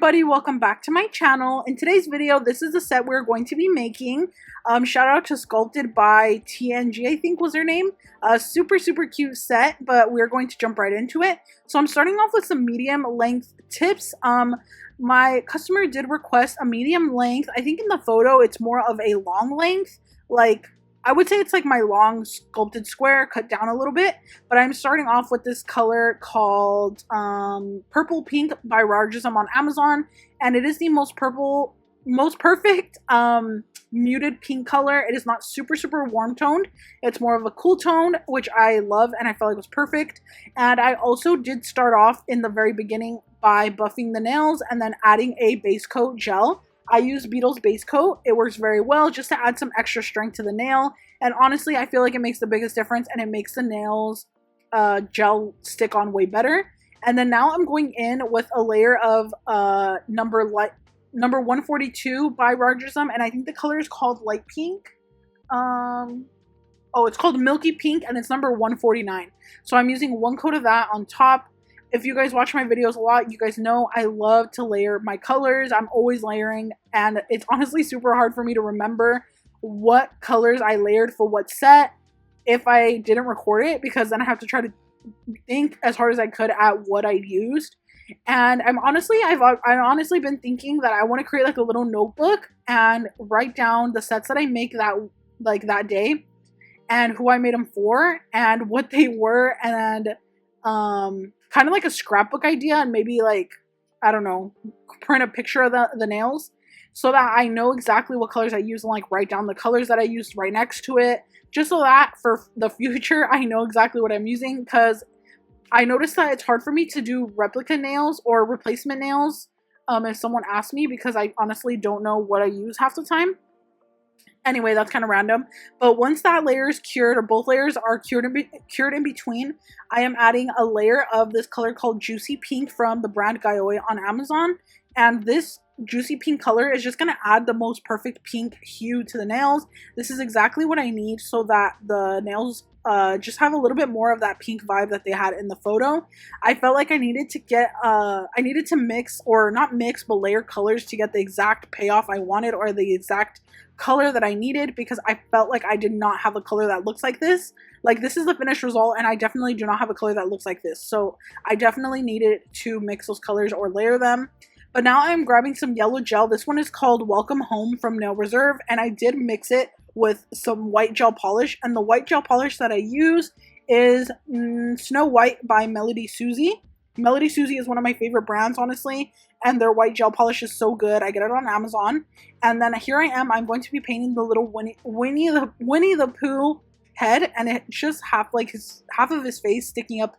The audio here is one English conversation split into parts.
everybody, welcome back to my channel. In today's video, this is the set we're going to be making. Shout out to sculptedbytng, I think was her name. Super cute set, but we're going to jump right into it. So I'm starting off with some medium length tips. My customer did request a medium length. I think in the photo it's more of a long length, like I would say it's like my long sculpted square cut down a little bit, but I'm starting off with this color called Purple Pink by Rarjsm on Amazon, and it is the most perfect muted pink color. It is not super warm toned. It's more of a cool tone, which I love and I felt like was perfect. And I also did start off in the very beginning by buffing the nails and then adding a base coat gel. I use Beetle's base coat. It works very well just to add some extra strength to the nail. And honestly, I feel like it makes the biggest difference and it makes the nails gel stick on way better. And then now I'm going in with a layer of number 142 by Rarjsm, and I think the color is called light pink. Oh, it's called milky pink and it's number 149. So I'm using one coat of that on top. If you guys watch my videos a lot, you guys know I love to layer my colors. I'm always layering, and it's honestly super hard for me to remember what colors I layered for what set if I didn't record it, because then I have to try to think as hard as I could at what I used. And I've honestly been thinking that I want to create like a little notebook and write down the sets that I make that day and who I made them for and what they were, and kind of like a scrapbook idea, and maybe like, I don't know, print a picture of the nails so that I know exactly what colors I use and like write down the colors that I used right next to it, just so that for the future I know exactly what I'm using, because I noticed that it's hard for me to do replica nails or replacement nails if someone asks me, because I honestly don't know what I use half the time. Anyway, that's kind of random. But once that layer is cured, or both layers are cured in between, I am adding a layer of this color called Juicy Pink from the brand Gaoy on Amazon. And this juicy pink color is just going to add the most perfect pink hue to the nails. This is exactly what I need so that the nails just have a little bit more of that pink vibe that they had in the photo. I felt like I needed to get I needed to mix, or not mix, but layer colors to get the exact payoff I wanted, or the exact color that I needed, because I felt like I did not have a color that looks like this. Like, this is the finished result and I definitely do not have a color that looks like this. So I definitely needed to mix those colors or layer them. But now I'm grabbing some yellow gel. This one is called Welcome Home from Nail Reserve, and I did mix it with some white gel polish, and the white gel polish that I use is Snow White by Melody Susie. Melody Susie is one of my favorite brands, honestly, and their white gel polish is so good. I get it on Amazon. And then here I am. I'm going to be painting the little Winnie the Pooh head, and it's just half of his face sticking up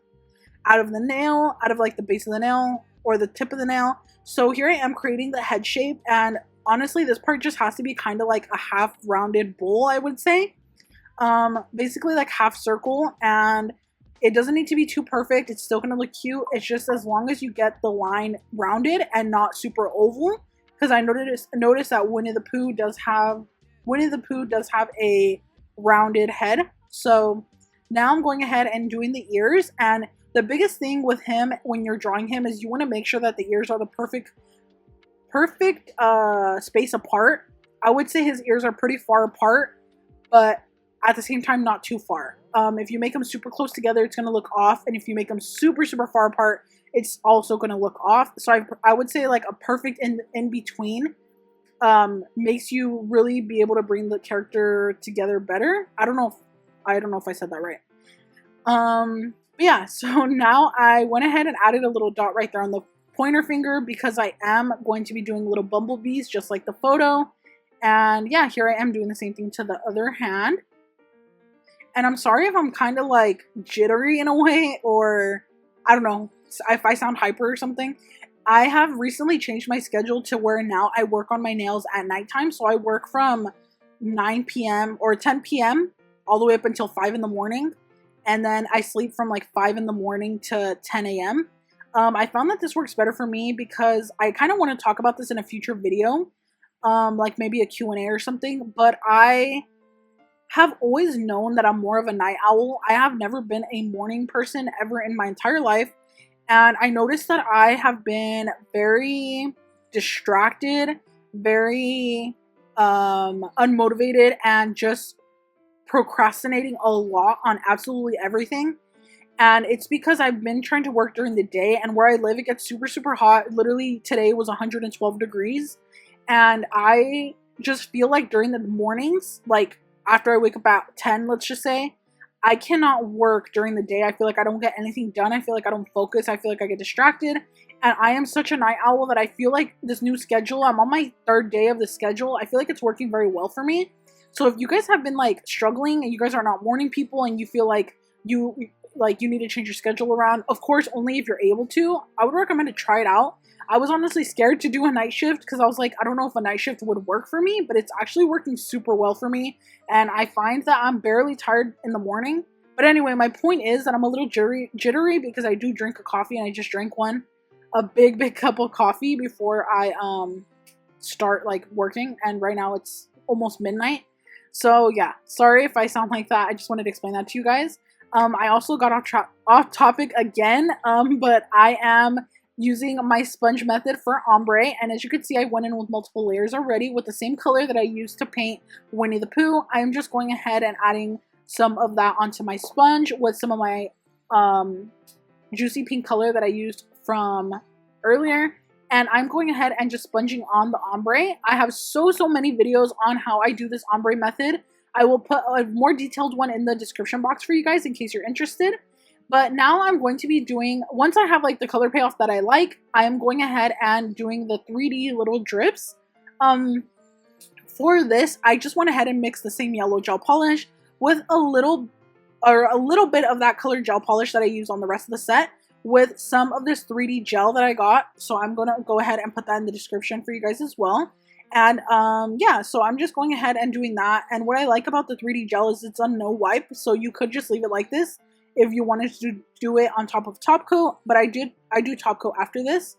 out of the nail, out of like the base of the nail or the tip of the nail. So here I am creating the head shape, and honestly this part just has to be kind of like a half rounded bowl, I would say. Basically like half circle, and it doesn't need to be too perfect. It's still gonna look cute. It's just as long as you get the line rounded and not super oval, because I noticed that Winnie the Pooh does have a rounded head. So now I'm going ahead and doing the ears, and the biggest thing with him when you're drawing him is you want to make sure that the ears are the perfect space apart. I would say his ears are pretty far apart, but at the same time not too far. If you make them super close together, it's going to look off, and if you make them super far apart, it's also going to look off. So I would say like a perfect in between makes you really be able to bring the character together better. I don't know if I said that right. Yeah, so now I went ahead and added a little dot right there on the pointer finger, because I am going to be doing little bumblebees just like the photo. And yeah, here I am doing the same thing to the other hand. And I'm sorry if I'm kind of like jittery in a way, or I don't know if I sound hyper or something. I have recently changed my schedule to where now I work on my nails at nighttime. So I work from 9 p.m. or 10 p.m. all the way up until 5 in the morning. And then I sleep from like 5 in the morning to 10 a.m. I found that this works better for me, because I kind of want to talk about this in a future video, like maybe a Q&A or something, but I have always known that I'm more of a night owl. I have never been a morning person ever in my entire life, and I noticed that I have been very distracted, very unmotivated, and just procrastinating a lot on absolutely everything. And it's because I've been trying to work during the day, and where I live it gets super hot. Literally today was 112 degrees, and I just feel like during the mornings, like after I wake up at 10, let's just say, I cannot work during the day. I feel like I don't get anything done. I feel like I don't focus. I feel like I get distracted. And I am such a night owl that I feel like this new schedule, I'm on my 3rd day of the schedule. I feel like it's working very well for me. So if you guys have been like struggling and you guys are not morning people and you feel like you need to change your schedule around, of course, only if you're able to, I would recommend to try it out. I was honestly scared to do a night shift because I was like, I don't know if a night shift would work for me, but it's actually working super well for me. And I find that I'm barely tired in the morning. But anyway, my point is that I'm a little jittery because I do drink a coffee, and I just drank one. A big cup of coffee before I start like working, and right now it's almost midnight. So yeah, sorry if I sound like that. I just wanted to explain that to you guys. I also got off topic again, but I am using my sponge method for ombre, and as you can see, I went in with multiple layers already with the same color that I used to paint Winnie the Pooh. I'm just going ahead and adding some of that onto my sponge with some of my juicy pink color that I used from earlier, and I'm going ahead and just sponging on the ombre. I have so many videos on how I do this ombre method. I will put a more detailed one in the description box for you guys in case you're interested. But now I'm going to be doing, once I have like the color payoff that I like, I am going ahead and doing the 3D little drips. For this, I just went ahead and mixed the same yellow gel polish with a little bit of that colored gel polish that I use on the rest of the set with some of this 3D gel that I got. So I'm going to go ahead and put that in the description for you guys as well. And yeah, so I'm just going ahead and doing that. And what I like about the 3D gel is it's a no wipe, so you could just leave it like this if you wanted to do it on top of top coat, but I do top coat after this.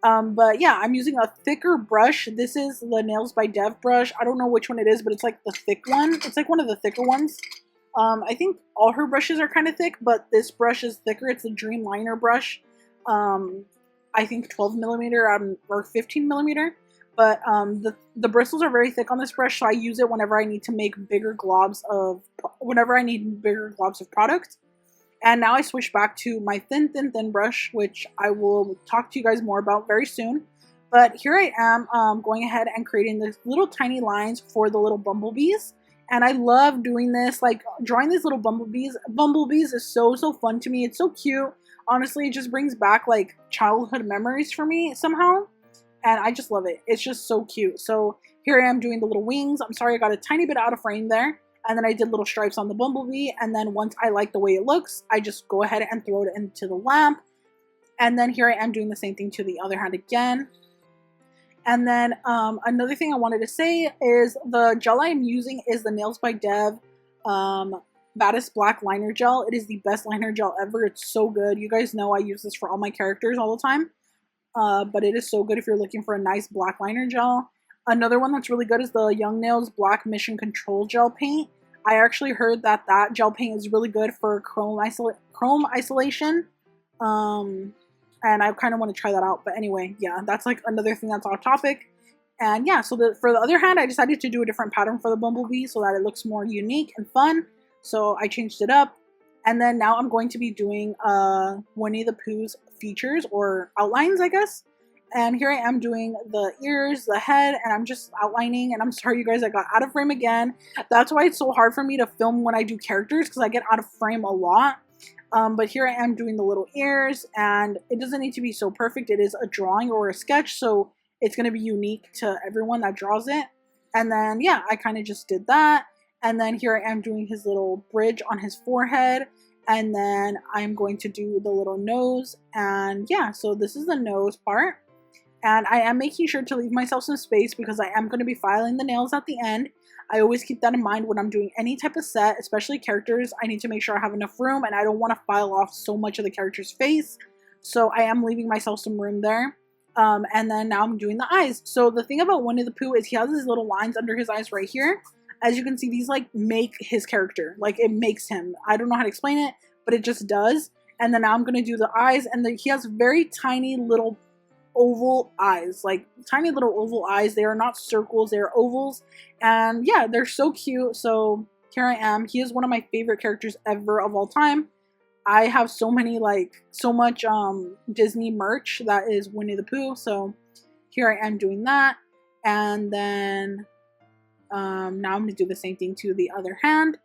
But yeah, I'm using a thicker brush. This is the Nailzbydev brush. I don't know which one it is, but it's like the thick one. It's like one of the thicker ones. I think all her brushes are kind of thick, but this brush is thicker. It's a Dreamliner brush. I think 12 millimeter or 15 millimeter. But the bristles are very thick on this brush, so I use it whenever I need to make bigger globs of product. And now I switch back to my thin brush, which I will talk to you guys more about very soon. But here I am going ahead and creating these little tiny lines for the little bumblebees. And I love doing this, like drawing these little bumblebees. Bumblebees is so fun to me. It's so cute. Honestly, it just brings back like childhood memories for me somehow. And I just love it. It's just so cute. So here I am doing the little wings. I'm sorry I got a tiny bit out of frame there. And then I did little stripes on the bumblebee. And then once I like the way it looks, I just go ahead and throw it into the lamp. And then here I am doing the same thing to the other hand again. And then another thing I wanted to say is the gel I'm using is the Nailzbydev Baddest Black Liner Gel. It is the best liner gel ever. It's so good. You guys know I use this for all my characters all the time. But it is so good if you're looking for a nice black liner gel. Another one that's really good is the Young Nails Black Mission Control Gel Paint. I actually heard that gel paint is really good for chrome isolation. And I kind of want to try that out. But anyway, yeah, that's like another thing that's off topic. And yeah, so for the other hand, I decided to do a different pattern for the bumblebee so that it looks more unique and fun. So I changed it up. And then now I'm going to be doing Winnie the Pooh's features or outlines, I guess. And here I am doing the ears, the head, and I'm just outlining. And I'm sorry, you guys, I got out of frame again. That's why it's so hard for me to film when I do characters, because I get out of frame a lot. But here I am doing the little ears, and it doesn't need to be so perfect. It is a drawing or a sketch, so it's going to be unique to everyone that draws it. And then, yeah, I kind of just did that. And then here I am doing his little bridge on his forehead. And then I'm going to do the little nose. And yeah, so this is the nose part. And I am making sure to leave myself some space because I am going to be filing the nails at the end. I always keep that in mind when I'm doing any type of set, especially characters. I need to make sure I have enough room, and I don't want to file off so much of the character's face. So I am leaving myself some room there. And then now I'm doing the eyes. So the thing about Winnie the Pooh is he has these little lines under his eyes right here. As you can see, these like make his character. Like it makes him. I don't know how to explain it, but it just does. And then now I'm going to do the eyes. And he has very tiny little oval eyes, like tiny little oval eyes. They are not circles, they're ovals. And yeah, they're so cute. So here I am. He is one of my favorite characters ever of all time. I have so many, like, so much Disney merch that is Winnie the Pooh. So here I am doing that. And then now I'm going to do the same thing to the other hand.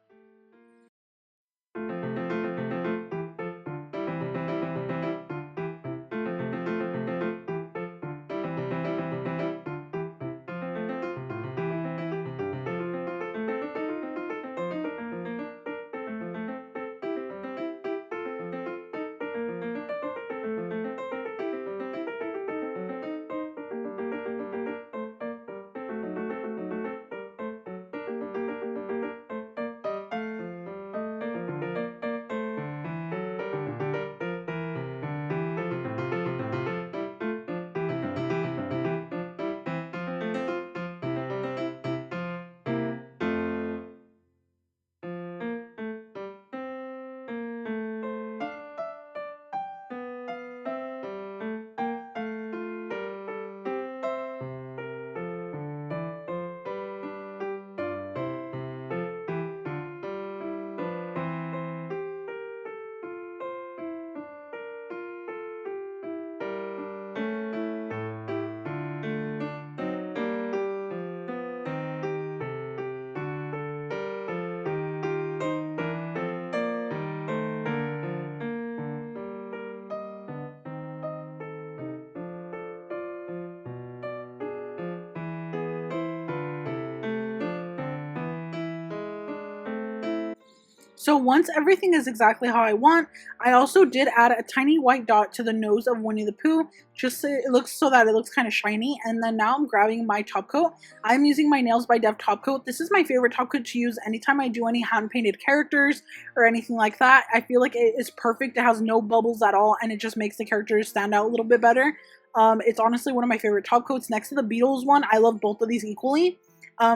So once everything is exactly how I want, I also did add a tiny white dot to the nose of Winnie the Pooh, just so it looks kind of shiny. And then now I'm grabbing my top coat. I'm using my Nailzbydev top coat. This is my favorite top coat to use anytime I do any hand painted characters or anything like that. I feel like it is perfect. It has no bubbles at all, and it just makes the characters stand out a little bit better. It's honestly one of my favorite top coats next to the Beatles one. I love both of these equally.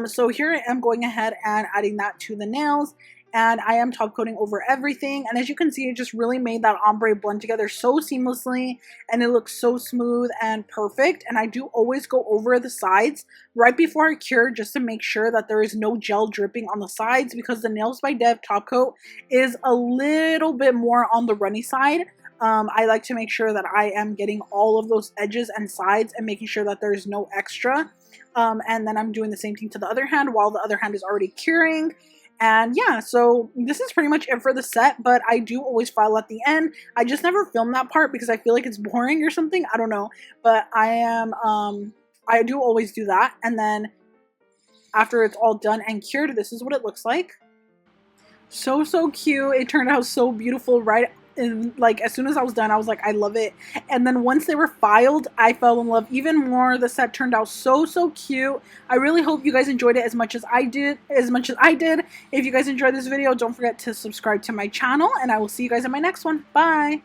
So here I am going ahead and adding that to the nails. And I am top coating over everything. And as you can see, it just really made that ombre blend together so seamlessly. And it looks so smooth and perfect. And I do always go over the sides right before I cure, just to make sure that there is no gel dripping on the sides, because the Nailzbydev top coat is a little bit more on the runny side. I like to make sure that I am getting all of those edges and sides and making sure that there's no extra. And then I'm doing the same thing to the other hand while the other hand is already curing. And yeah, so this is pretty much it for the set, but I do always file at the end. I just never film that part because I feel like it's boring or something. I don't know, but I do always do that. And then after it's all done and cured, this is what it looks like. So cute. It turned out so beautiful right. And like as soon as I was done, I was like, I love it. And then once they were filed, I fell in love even more. The set turned out so cute. I really hope you guys enjoyed it as much as I did. If you guys enjoyed this video, don't forget to subscribe to my channel, and I will see you guys in my next one. Bye.